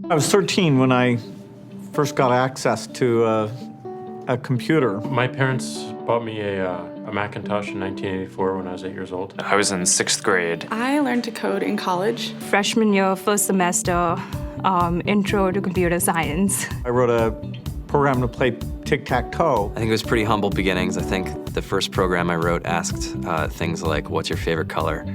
I was 13 when I first got access to a computer. My parents bought me a Macintosh in 1984 when I was 8 years old. I was in 6th grade. I learned to code in college. Freshman year, first semester, intro to computer science. I wrote a program to play tic-tac-toe. I think it was pretty humble beginnings. I think the first program I wrote asked things like, what's your favorite color?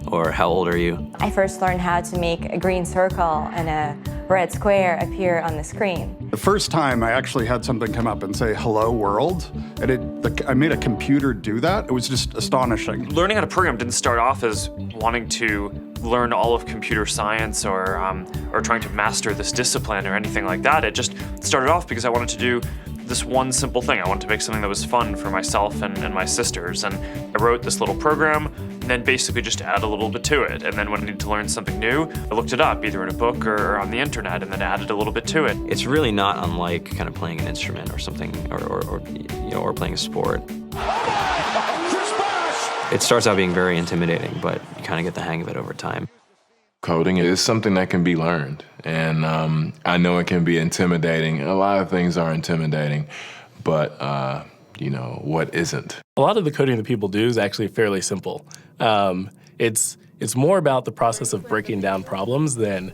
Or how old are you? I first learned how to make a green circle and a red square appear on the screen. The first time I actually had something come up and say, hello world, and I made a computer do that. It was just astonishing. Learning how to program didn't start off as wanting to learn all of computer science or trying to master this discipline or anything like that. It just started off because I wanted to do this one simple thing. I wanted to make something that was fun for myself and my sisters. And I wrote this little program and then basically just add a little bit to it. And then when I needed to learn something new, I looked it up either in a book or on the internet and then added a little bit to it. It's really not unlike kind of playing an instrument or something, or playing a sport. It starts out being very intimidating, but you kind of get the hang of it over time. Coding is something that can be learned, and I know it can be intimidating. A lot of things are intimidating, but what isn't? A lot of the coding that people do is actually fairly simple. It's more about the process of breaking down problems than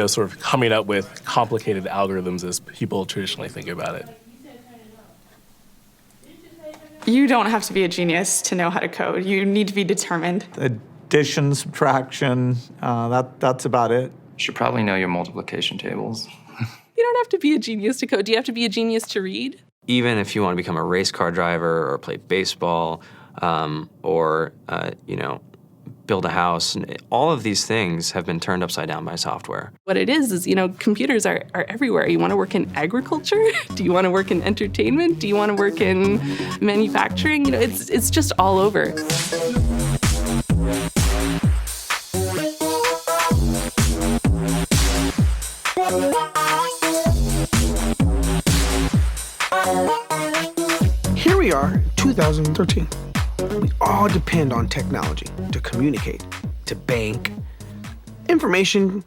sort of coming up with complicated algorithms as people traditionally think about it. You don't have to be a genius to know how to code. You need to be determined. Addition, subtraction, that's about it. You should probably know your multiplication tables. You don't have to be a genius to code. Do you have to be a genius to read? Even if you want to become a race car driver or play baseball or build a house, all of these things have been turned upside down by software. What it is, computers are everywhere. You want to work in agriculture? Do you want to work in entertainment? Do you want to work in manufacturing? It's just all over. Here we are, 2013. We all depend on technology to communicate, to bank, information,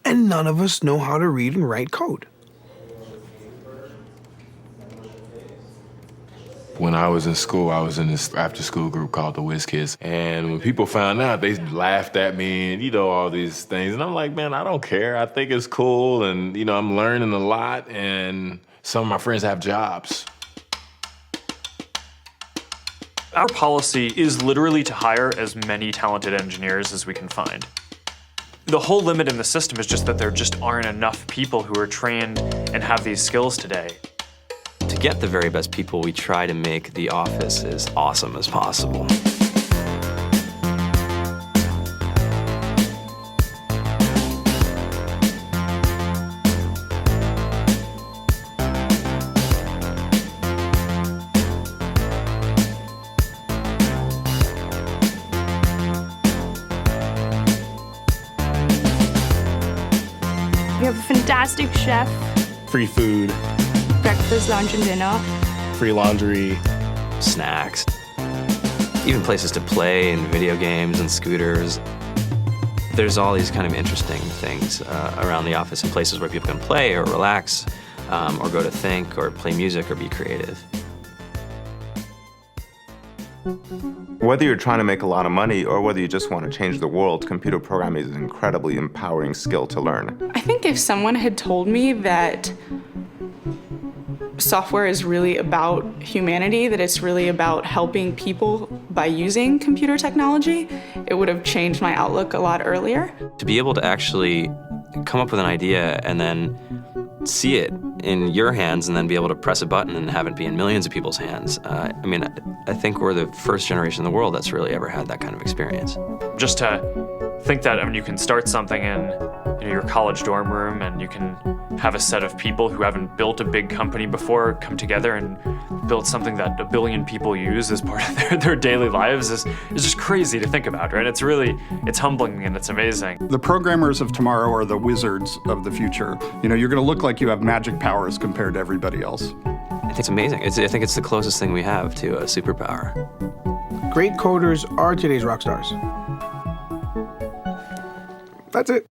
and none of us know how to read and write code. When I was in school, I was in this after-school group called the Whiz Kids. And when people found out, they laughed at me and, all these things. And I'm like, man, I don't care. I think it's cool. And, I'm learning a lot. And some of my friends have jobs. Our policy is literally to hire as many talented engineers as we can find. The whole limit in the system is just that there just aren't enough people who are trained and have these skills today. To get the very best people, we try to make the office as awesome as possible. We have a fantastic chef, Free food, breakfast, lunch, and dinner. free laundry, snacks, even places to play and video games and scooters. There's all these kind of interesting things around the office and places where people can play or relax or go to think or play music or be creative. Whether you're trying to make a lot of money or whether you just want to change the world, computer programming is an incredibly empowering skill to learn. I think if someone had told me that software is really about humanity, that it's really about helping people by using computer technology, it would have changed my outlook a lot earlier. To be able to actually come up with an idea and then see it in your hands and then be able to press a button and have it be in millions of people's hands. I think we're the first generation in the world that's really ever had that kind of experience. Just to think that you can start something in your college dorm room and you can have a set of people who haven't built a big company before come together and build something that 1 billion people use as part of their daily lives is just crazy to think about, right? It's humbling and it's amazing. The programmers of tomorrow are the wizards of the future. You're gonna look like you have magic powers compared to everybody else. I think it's amazing. I think it's the closest thing we have to a superpower. Great coders are today's rock stars. That's it.